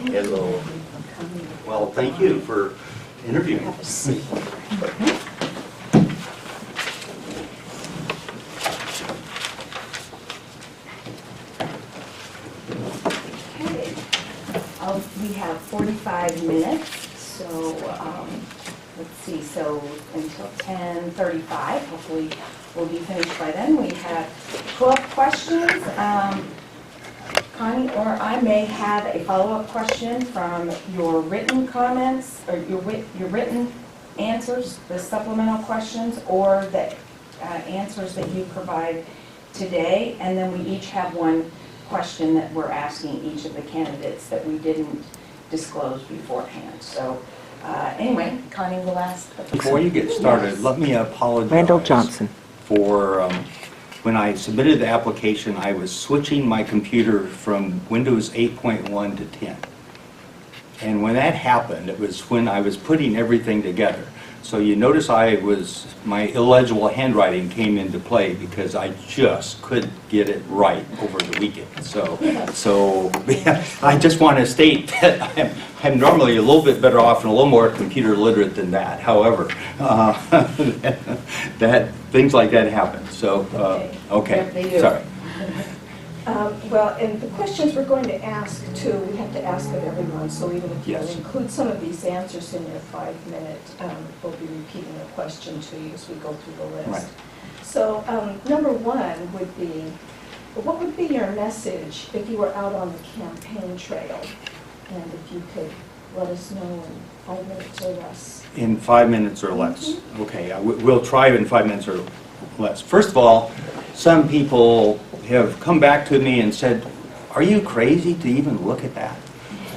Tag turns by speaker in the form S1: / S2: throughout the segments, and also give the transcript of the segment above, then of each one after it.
S1: Hello. Well, thank you for interviewing me.
S2: Okay. We have 45 minutes, so let's see, so until 10:35, hopefully we'll be finished by then. We have 12 questions. Connie or I may have a follow-up question from your written comments, or your written answers, the supplemental questions, or the answers that you provide today, and then we each have one question that we're asking each of the candidates that we didn't disclose beforehand. So anyway, Connie will ask.
S1: Before you get started,
S2: Yes.
S1: let me apologize.
S3: Randall Johnson.
S1: For when I submitted the application, I was switching my computer from Windows 8.1 to 10. And when that happened, it was when I was putting everything together. So you notice my illegible handwriting came into play because I just couldn't get it right over the weekend. So I just want to state that I'm normally a little bit better off and a little more computer literate than that. However, that things like that happen. So, okay, sorry.
S4: Well, and the questions we're going to ask too, we have to ask of everyone, so even if you
S1: Yes.
S4: include some of these answers in your 5-minute, we'll be repeating the question to you as we go through the list.
S1: Right.
S4: So number one would be, what would be your message if you were out on the campaign trail? And if you could let us know in 5 minutes or less.
S1: In 5 minutes or less. Okay, we'll try in 5 minutes or less. First of all, some people have come back to me and said, are you crazy to even look at that?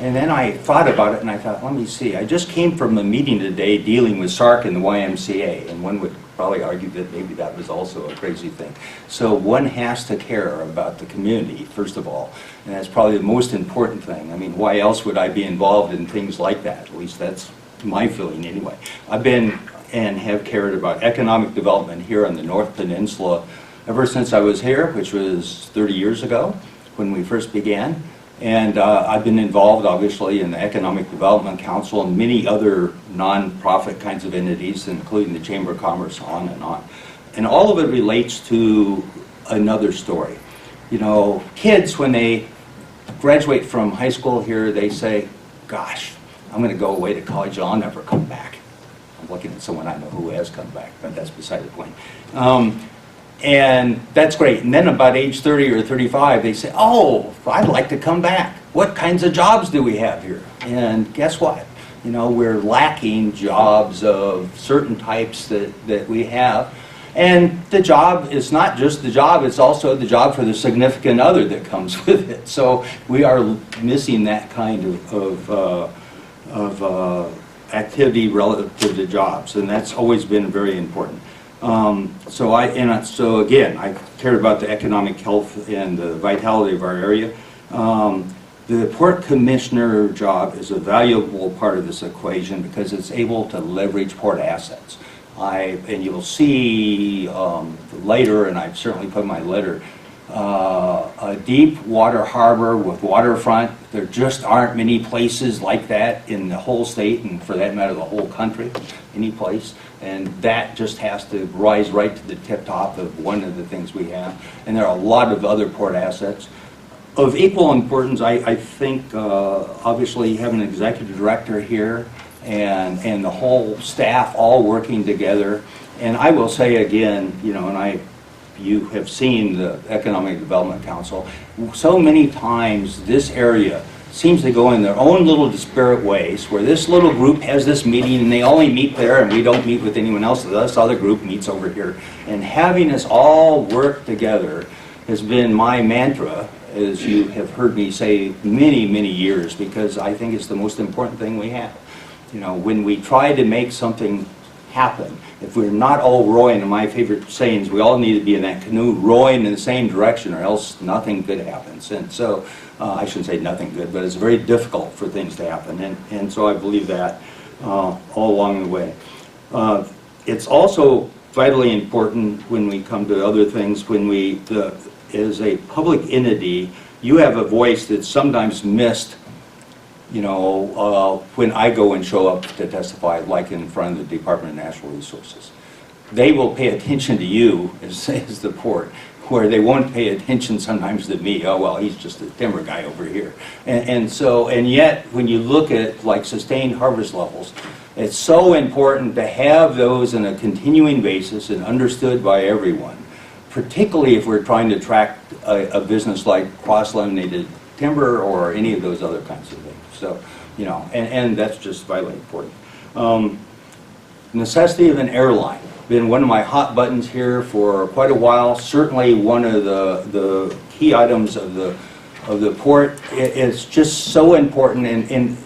S1: And then I thought about it and I thought, let me see. I just came from a meeting today dealing with SARC and the YMCA, and one would probably argue that maybe that was also a crazy thing. So one has to care about the community, first of all, and that's probably the most important thing. I mean, why else would I be involved in things like that? At least that's my feeling anyway. I've been and have cared about economic development here on the North Peninsula ever since I was here, which was 30 years ago when we first began. And I've been involved, obviously, in the Economic Development Council and many other non-profit kinds of entities, including the Chamber of Commerce, on and on. And all of it relates to another story. You know, kids, when they graduate from high school here, they say, gosh, I'm going to go away to college, I'll never come back. I'm looking at someone I know who has come back, but that's beside the point. And that's great. And then about age 30 or 35, they say, oh, I'd like to come back. What kinds of jobs do we have here? And guess what? You know, we're lacking jobs of certain types that we have. And the job is not just the job, it's also the job for the significant other that comes with it. So we are missing that kind of activity relative to jobs, and that's always been very important. So again, I cared about the economic health and the vitality of our area. The Port Commissioner job is a valuable part of this equation because it's able to leverage port assets. And you'll see later, and I've certainly put in my letter, a deep water harbor with waterfront. There just aren't many places like that in the whole state, and for that matter the whole country, any place. And that just has to rise right to the tip top of one of the things we have. And there are a lot of other port assets. Of equal importance, I think obviously having an executive director here and the whole staff all working together. And I will say again, you know, and you have seen the Economic Development Council, so many times this area seems to go in their own little disparate ways, where this little group has this meeting and they only meet there and we don't meet with anyone else, this other group meets over here. And having us all work together has been my mantra, as you have heard me say many, many years, because I think it's the most important thing we have. You know, when we try to make something happen, if we're not all rowing, and my favorite sayings, we all need to be in that canoe rowing in the same direction, or else nothing good happens. And so, I shouldn't say nothing good, but it's very difficult for things to happen. And so I believe that all along the way. It's also vitally important when we come to other things, when we, as a public entity, you have a voice that's sometimes missed when I go and show up to testify, like in front of the Department of Natural Resources. They will pay attention to you as the port, where they won't pay attention sometimes to me. Oh, well, he's just a timber guy over here. And yet, when you look at like sustained harvest levels, it's so important to have those on a continuing basis and understood by everyone, particularly if we're trying to track a business like cross-laminated timber or any of those other kinds of things. So, and that's just vitally important. Necessity of an airline. Been one of my hot buttons here for quite a while. Certainly one of the key items of the port. It's just so important, and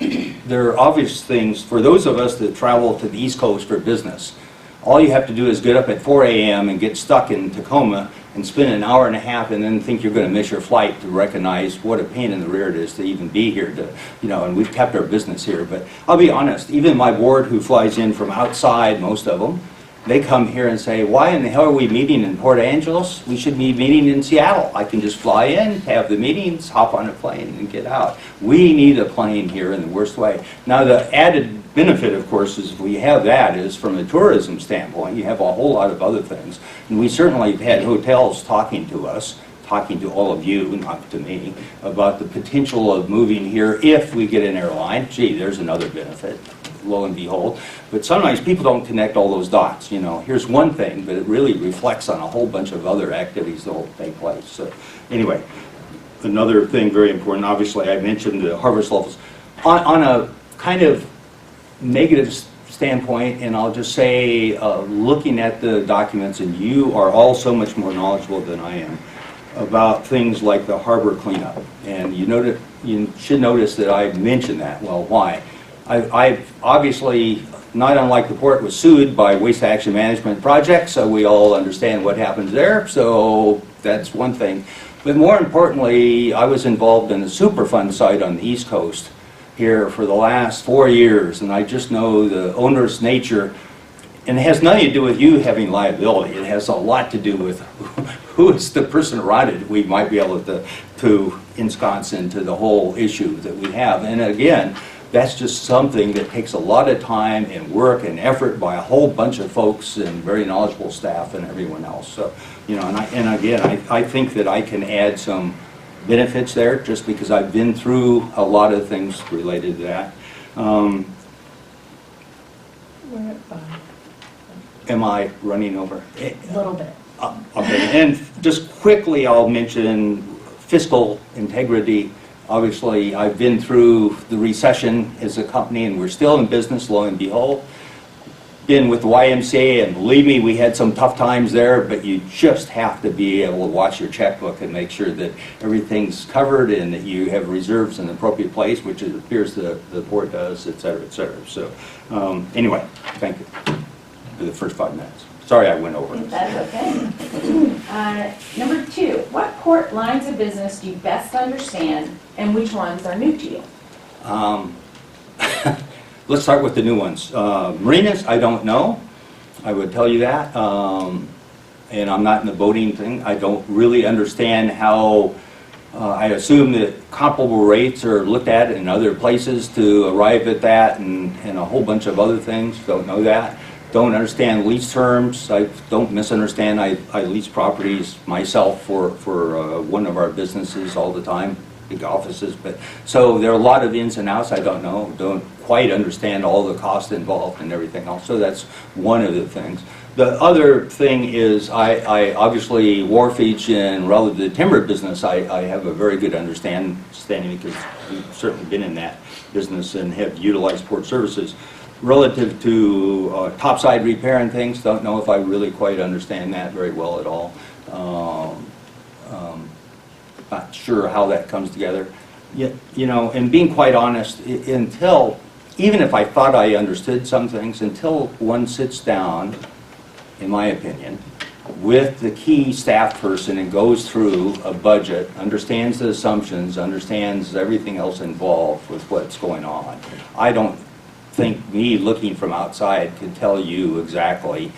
S1: there are obvious things for those of us that travel to the East Coast for business. All you have to do is get up at 4 a.m. and get stuck in Tacoma and spend an hour and a half and then think you're going to miss your flight to recognize what a pain in the rear it is to even be here and we've kept our business here. But I'll be honest, even my board who flies in from outside, most of them, they come here and say, why in the hell are we meeting in Port Angeles? We should be meeting in Seattle. I can just fly in, have the meetings, hop on a plane and get out. We need a plane here in the worst way. Now the added benefit, of course, is if we have that is from a tourism standpoint, you have a whole lot of other things. And we certainly have had hotels talking to us, talking to all of you, not to me, about the potential of moving here if we get an airline. Gee, there's another benefit, lo and behold. But sometimes people don't connect all those dots. Here's one thing, but it really reflects on a whole bunch of other activities that will take place. So anyway, another thing very important, obviously I mentioned the harvest levels. On a kind of negative standpoint, and I'll just say, looking at the documents, and you are all so much more knowledgeable than I am about things like the harbor cleanup. And you should notice that I mentioned that. Well, why? I've obviously, not unlike the port, was sued by Waste Action Management Project, so we all understand what happens there, so that's one thing. But more importantly, I was involved in a Superfund site on the East Coast here for the last 4 years, and I just know the onerous nature, and it has nothing to do with you having liability. It has a lot to do with who is the person around it we might be able to ensconce into the whole issue that we have. And again, that's just something that takes a lot of time and work and effort by a whole bunch of folks and very knowledgeable staff and everyone else. So, and again, I think that I can add some benefits there just because I've been through a lot of things related to that.
S4: We're at 5.
S1: Am I running over?
S4: A little bit.
S1: Okay, and just quickly I'll mention fiscal integrity. Obviously, I've been through the recession as a company, and we're still in business, lo and behold. Been with the YMCA, and believe me, we had some tough times there, but you just have to be able to watch your checkbook and make sure that everything's covered and that you have reserves in the appropriate place, which it appears the port does, et cetera, et cetera. So anyway, thank you for the first 5 minutes. Sorry I went over.
S2: That's okay. Number 2, what port lines of business do you best understand and which ones are new to you?
S1: Let's start with the new ones. Marinas, I don't know. I would tell you that. And I'm not in the boating thing. I don't really understand how, I assume that comparable rates are looked at in other places to arrive at that and a whole bunch of other things. Don't know that. Don't understand lease terms. I don't misunderstand. I lease properties myself for one of our businesses all the time, big offices. But so there are a lot of ins and outs I don't know. Don't quite understand all the cost involved and everything else. So that's one of the things. The other thing is I obviously wharfage and relative to the timber business, I have a very good understanding because we've certainly been in that business and have utilized port services. Relative to topside repair and things, don't know if I really quite understand that very well at all. Not sure how that comes together. Yet, and being quite honest, even if I thought I understood some things, until one sits down, in my opinion, with the key staff person and goes through a budget, understands the assumptions, understands everything else involved with what's going on, I don't think me looking from outside can tell you exactly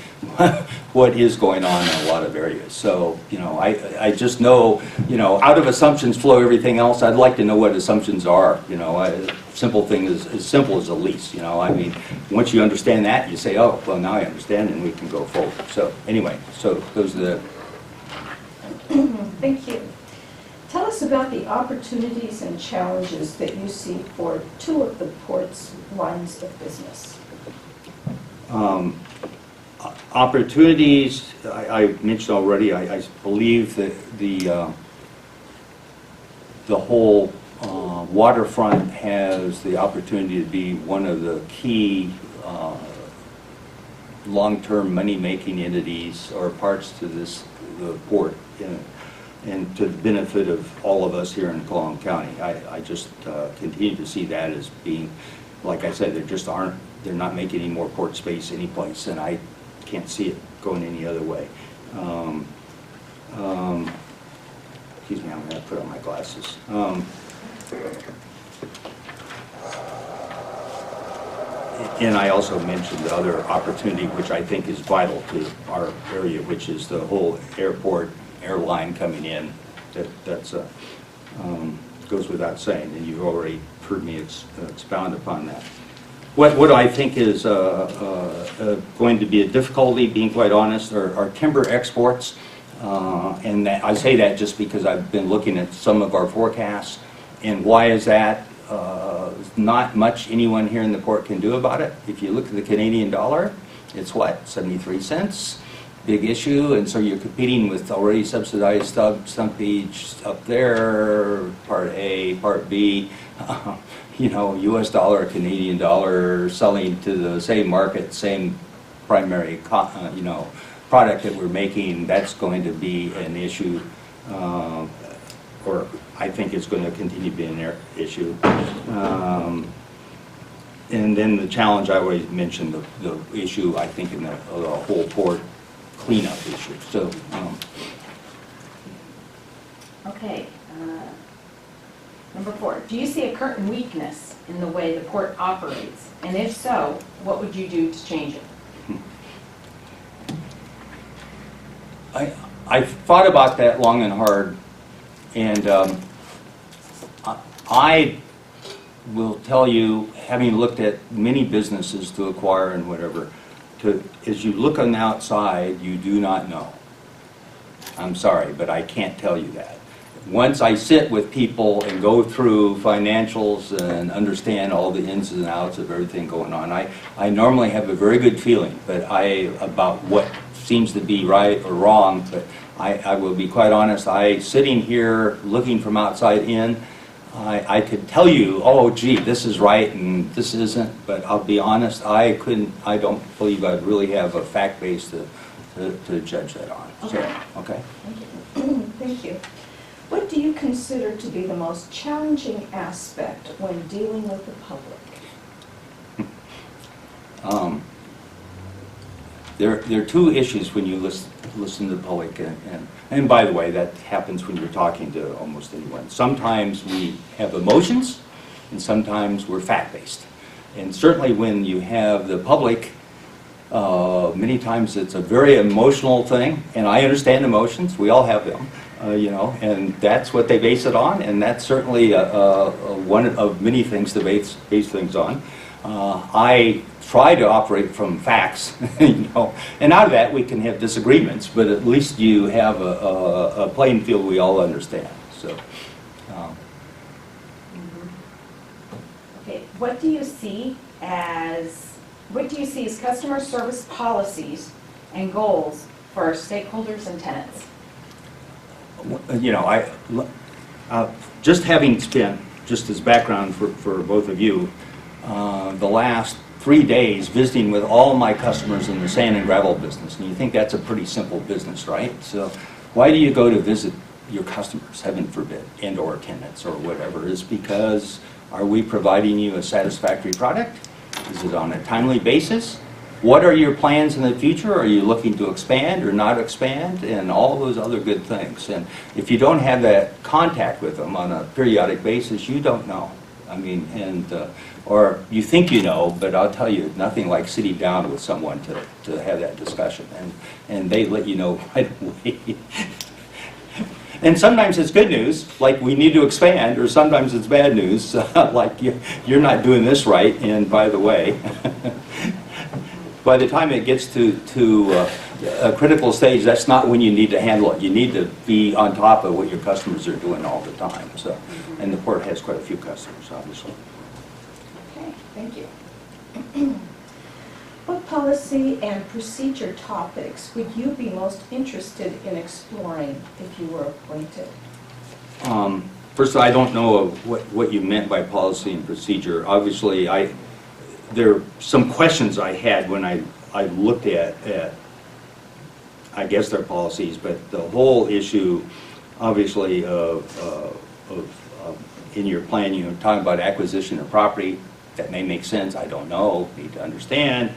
S1: what is going on in a lot of areas. So, I just know, out of assumptions flow everything else. I'd like to know what assumptions are, simple thing is as simple as a lease, you know. I mean, once you understand that, you say, oh, well, now I understand, and we can go forward. So anyway, so those are the...
S4: Thank you. Tell us about the opportunities and challenges that you see for two of the port's lines of business.
S1: Opportunities, I mentioned already, I believe that the whole waterfront has the opportunity to be one of the key long-term money-making entities or parts to the port, and to the benefit of all of us here in Clallam County. I just continue to see that as being, like I said, they're not making any more port space anyplace, and I can't see it going any other way. Excuse me, I'm going to put on my glasses. And I also mentioned the other opportunity, which I think is vital to our area, which is the whole airport, airline coming in. That's goes without saying, and you've already heard me expound upon that. What I think is going to be a difficulty, being quite honest, are timber exports. And I say that just because I've been looking at some of our forecasts. And why is that? Not much anyone here in the port can do about it. If you look at the Canadian dollar, it's what, 73 cents? Big issue, and so you're competing with already subsidized stumpage up there, part A, part B, you know, US dollar, Canadian dollar, selling to the same market, same primary, you know, product that we're making. That's going to be an issue, or I think it's going to continue to be an issue. And then the challenge, I always mentioned the issue, I think, in the whole port cleanup issue. So,
S2: Okay. Number 4, do you see a current weakness in the way the port operates? And if so, what would you do to change it?
S1: I've thought about that long and hard, and I will tell you, having looked at many businesses to acquire and whatever, as you look on the outside, you do not know. I'm sorry, but I can't tell you that. Once I sit with people and go through financials and understand all the ins and outs of everything going on, I normally have a very good feeling about what seems to be right or wrong, but I will be quite honest, sitting here looking from outside in, I could tell you, oh gee, this is right and this isn't, but I'll be honest, I don't believe I'd really have a fact base to judge that on.
S2: Okay.
S1: So, okay.
S4: Thank you. Thank you. What do you consider to be the most challenging aspect when dealing with the public?
S1: There are two issues when you listen to the public, and by the way, that happens when you're talking to almost anyone. Sometimes we have emotions, and sometimes we're fact-based. And certainly when you have the public, many times it's a very emotional thing, and I understand emotions, we all have them, you know, and that's what they base it on, and that's certainly one of many things to base things on. I try to operate from facts, you know, and out of that we can have disagreements, but at least you have a playing field we all understand. So,
S2: Okay, what do you see as customer service policies and goals for our stakeholders and tenants?
S1: you know, just having spent, just as background for both of you, the last 3 days visiting with all my customers in the sand and gravel business, and you think that's a pretty simple business, right? So why do you go to visit your customers, heaven forbid, and or tenants or whatever? Is because, are we providing you a satisfactory product? Is it on a timely basis? What are your plans in the future? Are you looking to expand or not expand? And all those other good things. And if you don't have that contact with them on a periodic basis, you don't know. I mean, or you think you know, but I'll tell you, nothing like sitting down with someone to have that discussion. And they let you know right away. And sometimes it's good news, like we need to expand, or sometimes it's bad news, like you're not doing this right, and by the way, by the time it gets to a critical stage, that's not when you need to handle it. You need to be on top of what your customers are doing all the time. So, and the port has quite a few customers, obviously.
S2: Okay, thank you.
S4: What policy and procedure topics would you be most interested in exploring if you were appointed?
S1: First, I don't know what you meant by policy and procedure. Obviously, there are some questions I had when I looked at I guess their policies, but the whole issue, obviously, in your plan, you're talking about acquisition of property. That may make sense. I don't know. Need to understand.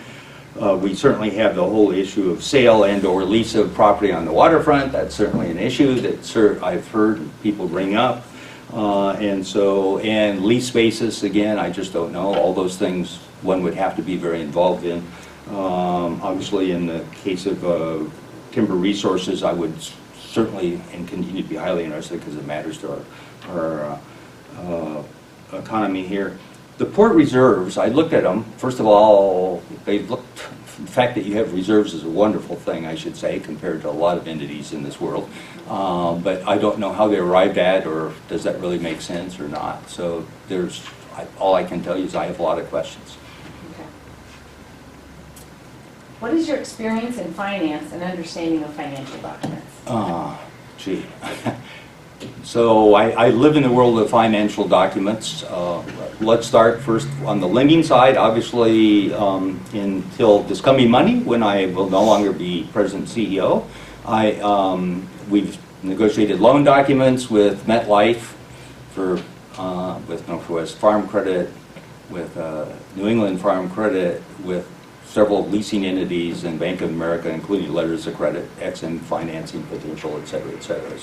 S1: We certainly have the whole issue of sale and/or lease of property on the waterfront. That's certainly an issue that I've heard people bring up. And lease spaces, again, I just don't know. All those things one would have to be very involved in. Obviously, in the case of timber resources, I would certainly and continue to be highly interested because it matters to our economy here. The port reserves, I looked at them. First of all, the fact that you have reserves is a wonderful thing, I should say, compared to a lot of entities in this world. But I don't know how they arrived at, or does that really make sense or not. So all I can tell you is I have a lot of questions.
S2: Okay. What is your experience in finance and understanding of financial documents?
S1: Gee. So I live in the world of financial documents. Let's start first on the lending side. Obviously, until this coming Monday, when I will no longer be president CEO, we've negotiated loan documents with MetLife, with Northwest Farm Credit, with New England Farm Credit, with several leasing entities and Bank of America, including letters of credit, EXIM financing potential, et cetera, et cetera.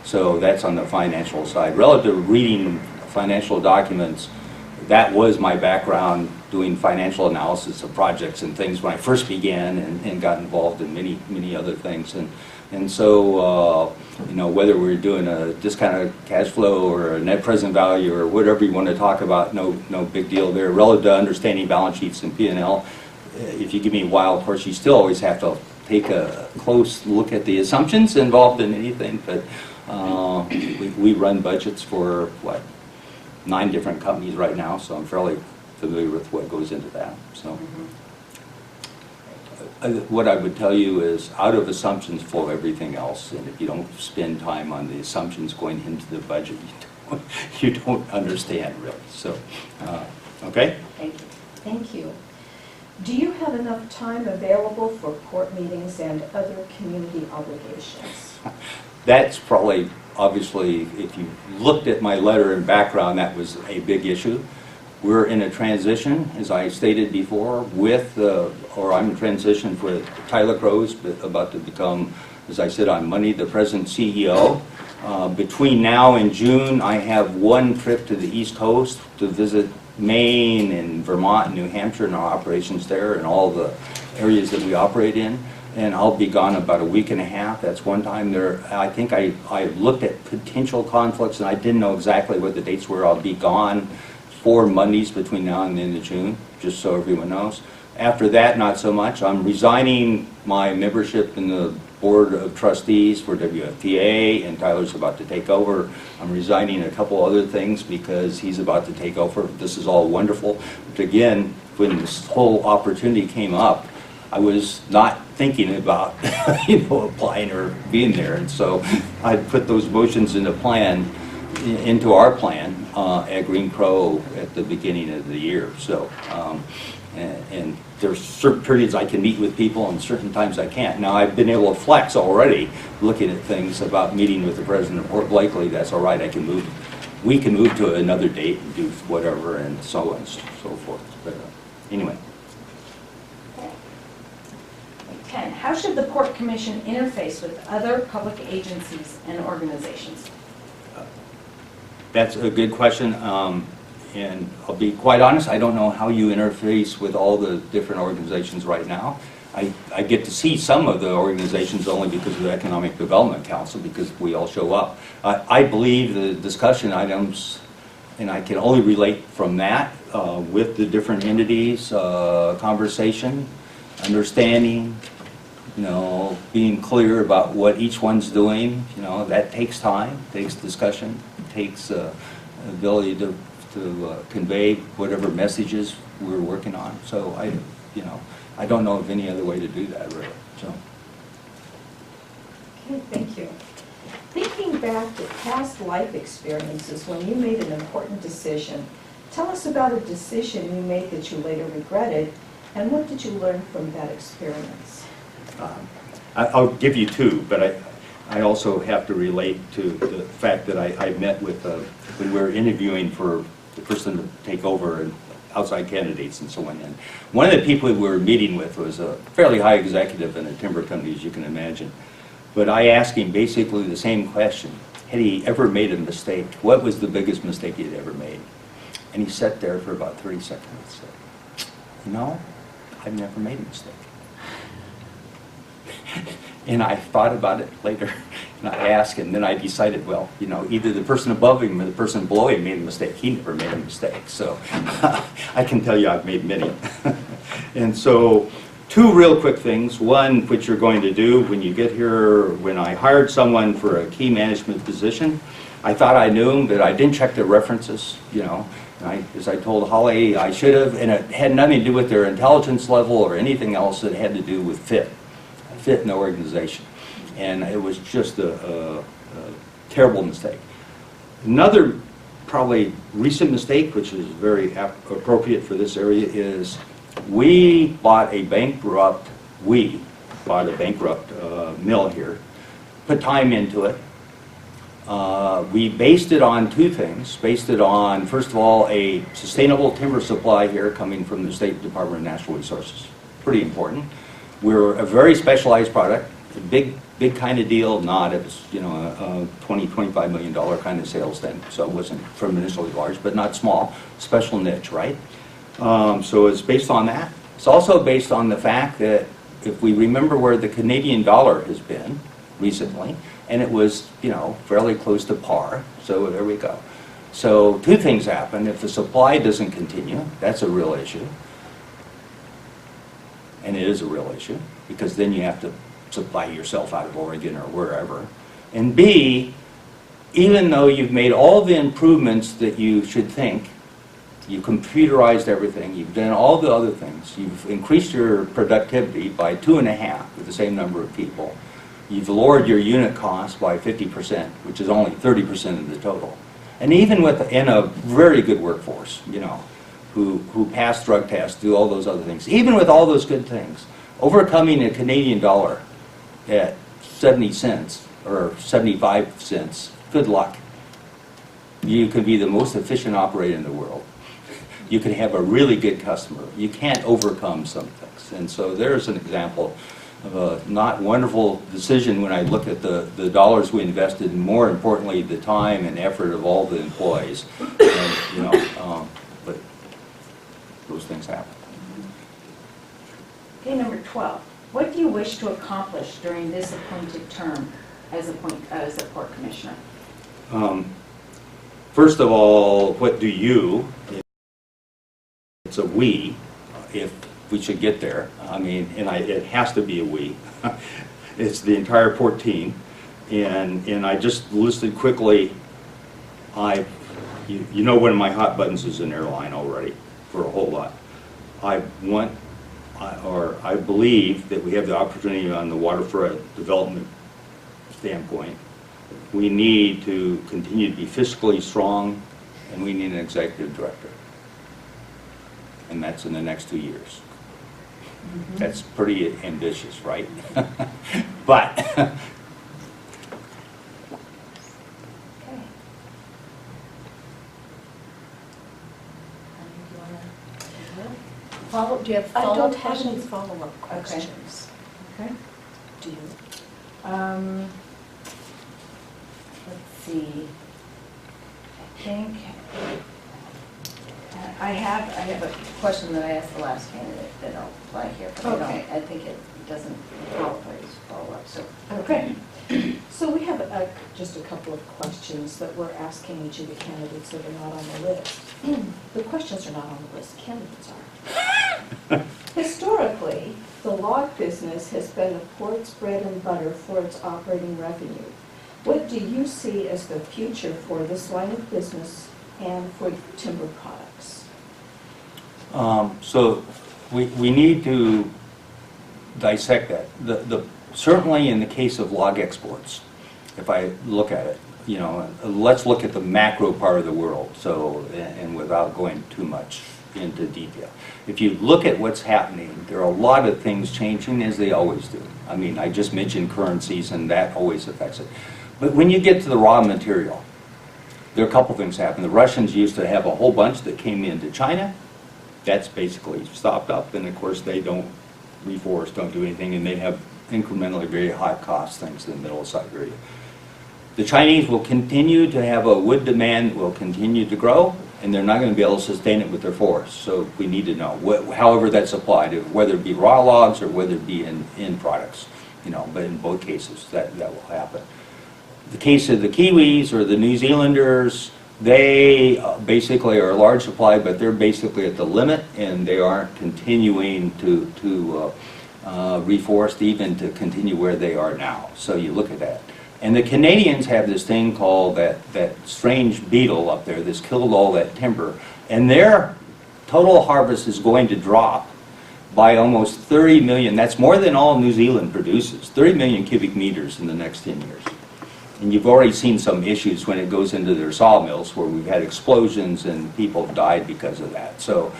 S1: So that's on the financial side. Relative to reading financial documents, that was my background, doing financial analysis of projects and things when I first began, and got involved in many other things. And so, whether we're doing a discounted cash flow or a net present value or whatever you want to talk about, no big deal there. Relative to understanding balance sheets and P&L, if you give me a while, of course, you still always have to take a close look at the assumptions involved in anything, but we run budgets for, 9 different companies right now, so I'm fairly familiar with what goes into that. So, what I would tell you is, out of assumptions flow everything else, and if you don't spend time on the assumptions going into the budget, you don't understand really. So, okay?
S2: Thank you.
S4: Thank you. Do you have enough time available for court meetings and other community obligations?
S1: That's probably, obviously, if you looked at my letter and background, that was a big issue. We're in a transition, as I stated before, I'm in transition with Tyler Crow's about to become, as I said on Monday, the president CEO. Between now and June, I have one trip to the East Coast to visit Maine and Vermont and New Hampshire and our operations there and all the areas that we operate in. And I'll be gone about a week and a half. That's one time there. I think I looked at potential conflicts, and I didn't know exactly what the dates were. I'll be gone 4 Mondays between now and the end of June, just so everyone knows. After that, not so much. I'm resigning my membership in the Board of Trustees for WFPA, and Tyler's about to take over. I'm resigning a couple other things because he's about to take over. This is all wonderful. But again, when this whole opportunity came up, I was not thinking about applying or being there, and so I put those motions into our plan at Green Crow at the beginning of the year. So, and there's certain periods I can meet with people and certain times I can't. Now I've been able to flex already, looking at things about meeting with the president of Port Blakely. That's all right. We can move to another date and do whatever, and so on and so forth. But anyway.
S2: Ken, how should the Port Commission interface with other public agencies and organizations?
S1: That's a good question, and I'll be quite honest, I don't know how you interface with all the different organizations right now. I get to see some of the organizations only because of the Economic Development Council, because we all show up. I believe the discussion items, and I can only relate from that with the different entities, conversation, understanding, you know, being clear about what each one's doing. You know, that takes time, takes discussion, takes ability to convey whatever messages we're working on. So you know, I don't know of any other way to do that, really. So.
S4: Okay, thank you. Thinking back to past life experiences when you made an important decision, tell us about a decision you made that you later regretted, and what did you learn from that experience?
S1: I'll give you two, but I also have to relate to the fact that I met with, when we were interviewing for the person to take over and outside candidates and so on. And one of the people we were meeting with was a fairly high executive in a timber company, as you can imagine. But I asked him basically the same question. Had he ever made a mistake? What was the biggest mistake he'd ever made? And he sat there for about 30 seconds and said, you know, I've never made a mistake. And I thought about it later, and I asked, and then I decided, well, you know, either the person above him or the person below him made a mistake. He never made a mistake. So I can tell you I've made many. And so two real quick things. One, which you're going to do when you get here, when I hired someone for a key management position, I thought I knew him, but I didn't check their references, you know. And as I told Holly, I should have, and it had nothing to do with their intelligence level or anything else. It had to do with fit in the organization. And it was just a terrible mistake. Another probably recent mistake, which is very appropriate for this area, is we bought a bankrupt mill here, put time into it. We based it on two things. Based it on, first of all, a sustainable timber supply here coming from the State Department of Natural Resources. Pretty important. We're a very specialized product, a big kind of deal. Not, it was, you know, a $20, $25 million kind of sales then, so it wasn't tremendously large, but not small. Special niche, right? So it's based on that. It's also based on the fact that if we remember where the Canadian dollar has been recently, and it was, you know, fairly close to par, so there we go. So two things happen. If the supply doesn't continue, that's a real issue. And it is a real issue, because then you have to supply yourself out of Oregon or wherever. And B, even though you've made all the improvements that you should think, you computerized everything, you've done all the other things, you've increased your productivity by 2.5 with the same number of people, you've lowered your unit cost by 50%, which is only 30% of the total. And even in a very good workforce, you know, who pass drug tests, do all those other things. Even with all those good things, overcoming a Canadian dollar at 70 cents or 75 cents, good luck. You can be the most efficient operator in the world. You can have a really good customer. You can't overcome some things. And so there's an example of a not wonderful decision when I look at the dollars we invested, and more importantly, the time and effort of all the employees. And, you know, but those things happen.
S2: Okay, number 12. What do you wish to accomplish during this appointed term as a port commissioner?
S1: First of all, what do you, it's a we, if we should get there. I mean, and it has to be a we. It's the entire port team. And I just listed quickly, you know one of my hot buttons is an airline already, for a whole lot. I believe that we have the opportunity on the waterfront development standpoint. We need to continue to be fiscally strong, and we need an executive director. And that's in the next 2 years. Mm-hmm. That's pretty ambitious, right? But
S2: Okay.
S3: Do you have
S4: I
S3: follow-up
S4: don't have any
S3: questions?
S4: follow-up questions.
S2: Okay.
S3: Do you?
S2: Let's see. I think,
S3: I have a question that I asked the last candidate that I'll apply here, but
S4: Okay.
S3: I think it doesn't qualify as follow-up, so.
S4: Okay. So we have just a couple of questions that we're asking each of the candidates that are not on the list. The questions are not on the list, candidates are. Historically, the log business has been the port's bread and butter for its operating revenue. What do you see as the future for this line of business and for timber products?
S1: So we need to dissect that. Certainly in the case of log exports, if I look at it, you know, let's look at the macro part of the world, so, and without going too much into detail. If you look at what's happening, there are a lot of things changing, as they always do. I mean, I just mentioned currencies, and that always affects it. But when you get to the raw material, there are a couple things happen. The Russians used to have a whole bunch that came into China. That's basically stopped up, and of course they don't reforest, don't do anything, and they have incrementally very high cost things in the middle of Siberia. The Chinese will continue to have a wood demand that will continue to grow, and they're not going to be able to sustain it with their forests. So we need to know, however that's applied, whether it be raw logs or whether it be in products, you know, but in both cases that will happen. The case of the Kiwis or the New Zealanders, they basically are a large supply, but they're basically at the limit, and they aren't continuing to reforest even to continue where they are now. So you look at that. And the Canadians have this thing called that strange beetle up there that's killed all that timber, and their total harvest is going to drop by almost 30 million. That's more than all New Zealand produces, 30 million cubic meters in the next 10 years. And you've already seen some issues when it goes into their sawmills where we've had explosions and people have died because of that. So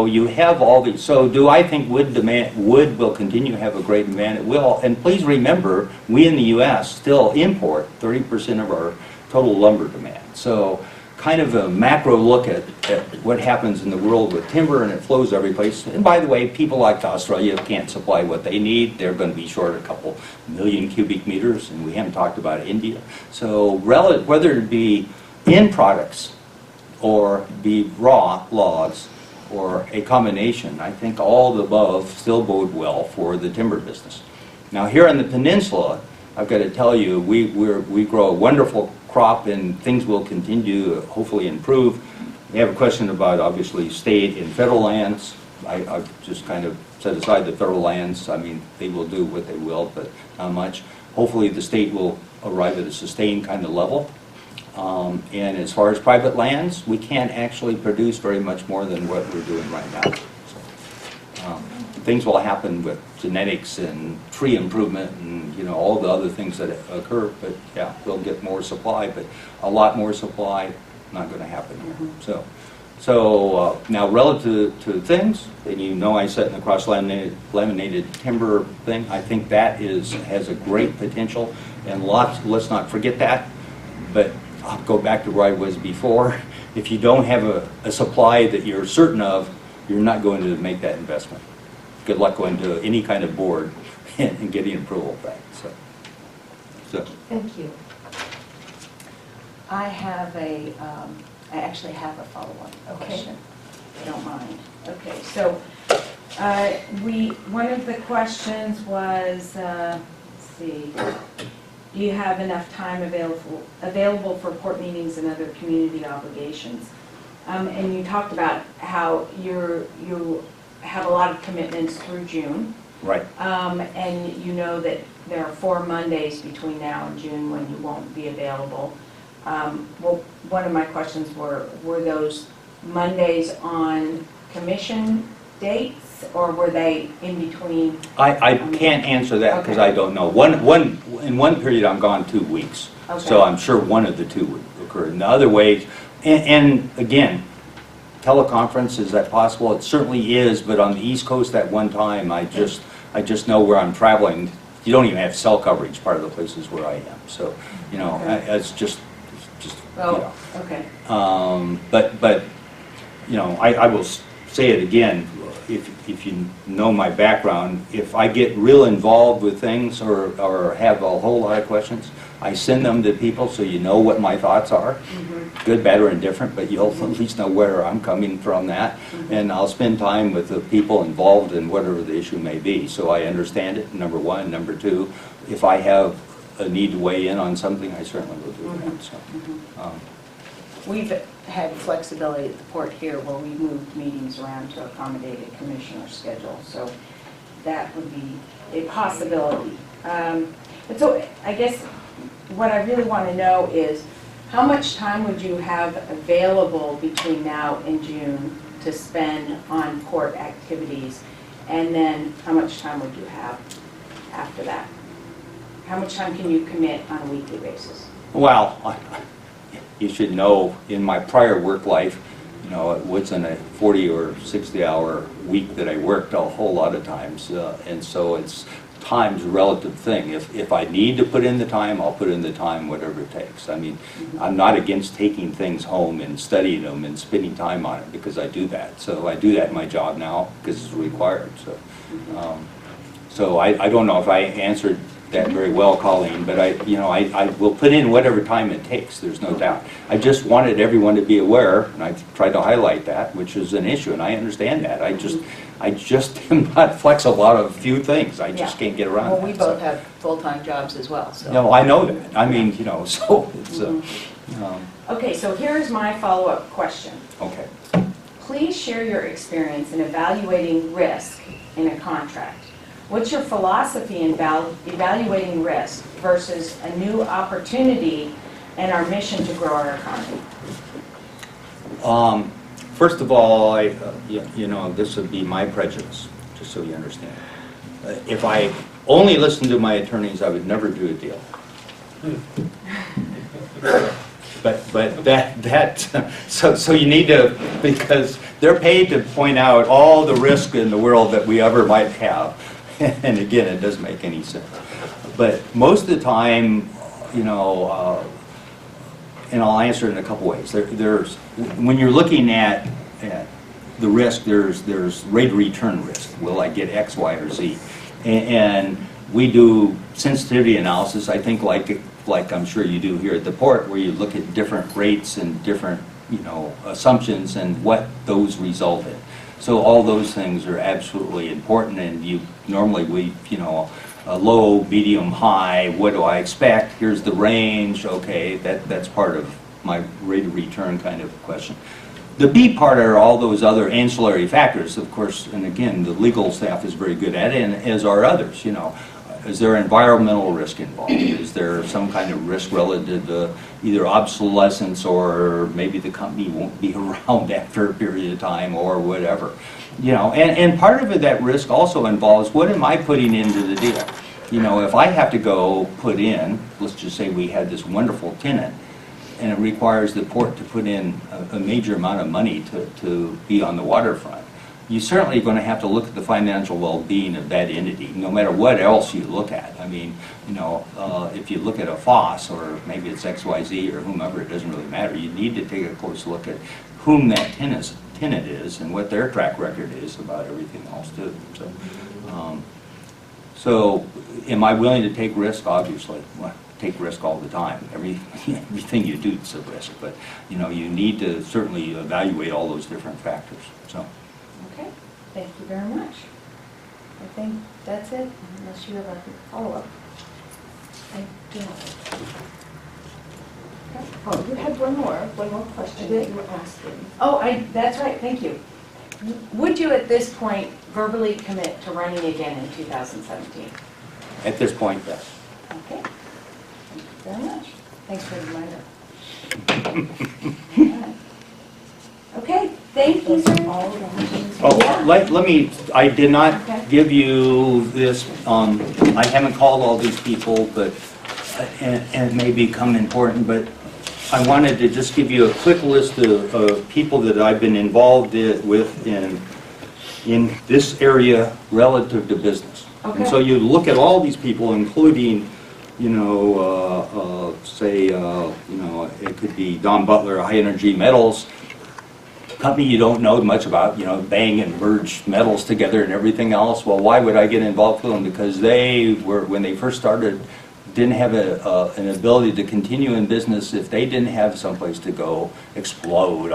S1: you have all these. So do I think wood will continue to have a great demand? It will. And please remember, we in the U.S. still import 30% of our total lumber demand. So kind of a macro look at what happens in the world with timber, and it flows every place. And by the way, people like Australia can't supply what they need. They're going to be short a couple million cubic meters, and we haven't talked about India. So whether it be end products or be raw logs or a combination, I think all the above still bode well for the timber business. Now here on the peninsula, I've got to tell you, we grow a wonderful crop, and things will continue to hopefully improve. We have a question about, obviously, state and federal lands. I've just kind of set aside the federal lands. I mean, they will do what they will, but not much. Hopefully the state will arrive at a sustained kind of level. And as far as private lands, we can't actually produce very much more than what we're doing right now. So, things will happen with genetics and tree improvement and, you know, all the other things that occur, but yeah, we'll get more supply, but a lot more supply not going to happen here. So now relative to things, and you know I said in the cross-laminated timber thing, I think that has a great potential, and let's not forget that. But I'll go back to where I was before. If you don't have a supply that you're certain of, you're not going to make that investment. Good luck going to any kind of board and getting approval of that. So.
S4: Thank you.
S3: I actually have a follow-up
S4: Okay.
S3: question, if you don't mind.
S2: Okay, so one of the questions was, let's see, do you have enough time available for port meetings and other community obligations? And you talked about how you have a lot of commitments through June.
S1: Right.
S2: And you know that there are 4 Mondays between now and June when you won't be available. Well, one of my questions were those Mondays on commission dates, or were they in between?
S1: I can't answer that because I don't know. In one period I'm gone 2 weeks, so I'm sure one of the two would occur. In the other ways, and again, teleconference, is that possible? It certainly is, but on the East Coast at one time, I just know where I'm traveling. You don't even have cell coverage, part of the places where I am. So, you know, it's just
S2: Oh,
S1: you know.
S2: okay.
S1: But you know, I will say it again. if you know my background, if I get real involved with things or have a whole lot of questions, I send them to people so you know what my thoughts are, good, bad, or indifferent, but you'll at least know where I'm coming from that. And I'll spend time with the people involved in whatever the issue may be, so I understand it, number one. Number two, if I have a need to weigh in on something, I certainly will do that. So,
S3: We've had flexibility at the port here where we moved meetings around to accommodate a commissioner's schedule, so that would be a possibility. But so I guess what I really want to know is how much time would you have available between now and June to spend on port activities? And then how much time would you have after that? How much time can you commit on a weekly basis?
S1: well, you should know, in my prior work life, you know, it wasn't a 40 or 60-hour week that I worked a whole lot of times, and so time's a relative thing. If I need to put in the time, I'll put in the time, whatever it takes. I mean, I'm not against taking things home and studying them and spending time on it, because I do that. So I do that in my job now because it's required. So I don't know if I answered that very well, Colleen, but I will put in whatever time it takes, there's no doubt. I just wanted everyone to be aware, and I tried to highlight that, which is an issue, and I understand that. I just am not flexible about a few things. I just can't get around
S3: Well,
S1: that.
S3: we both have full-time jobs as well, so.
S1: No, I know that. I mean, so it's,
S2: Okay, so here's my follow-up question.
S1: okay.
S2: Please share your experience in evaluating risk in a contract. What's your philosophy in evaluating risk versus a new opportunity and our mission to grow our economy?
S1: First of all, this would be my prejudice, just so you understand. If I only listened to my attorneys, I would never do a deal. But so you need to, because they're paid to point out all the risk in the world that we ever might have. And again, it doesn't make any sense. But most of the time, and I'll answer it in a couple ways. There's when you're looking at the risk, there's rate of return risk. Will I get X, Y, or Z? And we do sensitivity analysis, I think, like I'm sure you do here at the port, where you look at different rates and different assumptions and what those result in. So all those things are absolutely important, and low, medium, high, what do I expect? Here's the range, okay, that's part of my rate of return kind of question. The B part are all those other ancillary factors, of course, and again, the legal staff is very good at it, and as are others, Is there environmental risk involved? Is there some kind of risk relative to either obsolescence, or maybe the company won't be around after a period of time, or whatever? And part of it, that risk also involves, what am I putting into the deal? If I have to go put in, let's just say we had this wonderful tenant, and it requires the port to put in a major amount of money to be on the waterfront, you're certainly going to have to look at the financial well-being of that entity, no matter what else you look at. I mean, if you look at a FOSS, or maybe it's XYZ or whomever, it doesn't really matter. You need to take a close look at whom that tenant is and what their track record is about everything else too. So am I willing to take risk? Obviously. Well, take risk all the time. Everything you do is a risk, but you need to certainly evaluate all those different factors. So.
S2: Okay, thank you very much. I think that's it, unless you have a follow-up.
S4: I don't. Oh, you had one more question that you were asking.
S2: Oh, that's right, thank you. Would you at this point verbally commit to running again in 2017?
S1: At this point, yes.
S2: Okay, thank you very much. Thanks for the reminder. Okay, thank you, sir.
S1: Oh, let me, I did not
S2: Okay.
S1: give you this, I haven't called all these people, but, and it may become important, but I wanted to just give you a quick list of people that I've been involved with in this area relative to business.
S2: Okay.
S1: And so you look at all these people, including, say, it could be Don Butler, High Energy Metals, company you don't know much about, you know, bang and merge metals together and everything else. Well, why would I get involved with them? Because they were, when they first started, didn't have an ability to continue in business if they didn't have someplace to go explode.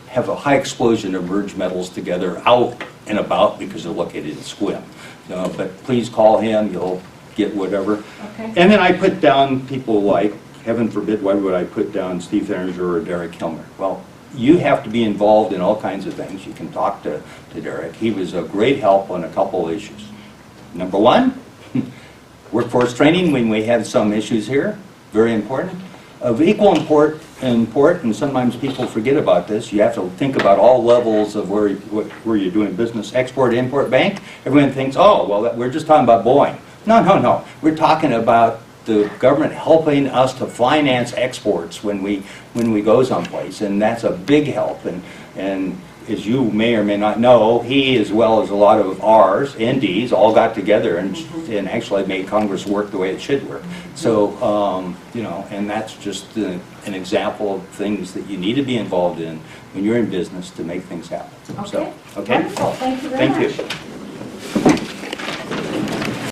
S1: Have a high explosion of merged metals together out and about because they're located in Sequim. But please call him, you'll get whatever.
S3: Okay.
S1: And then I put down people like, heaven forbid, why would I put down Steve Thaninger or Derek Kilmer? Well, you have to be involved in all kinds of things. You can talk to Derek. He was a great help on a couple of issues. Number one, workforce training when we had some issues here, very important. Of equal import, and sometimes people forget about this, you have to think about all levels of where you're doing business. Export, import bank, everyone thinks, oh, well, we're just talking about Boeing. No. We're talking about the government helping us to finance exports when we go someplace, and that's a big help. And as you may or may not know, he, as well as a lot of ours, NDs, all got together and actually made Congress work the way it should work. So, you know, and that's just an example of things that you need to be involved in when you're in business to make things happen.
S2: Okay.
S1: So, okay?
S2: Wonderful, thank you very much.
S1: Thank you.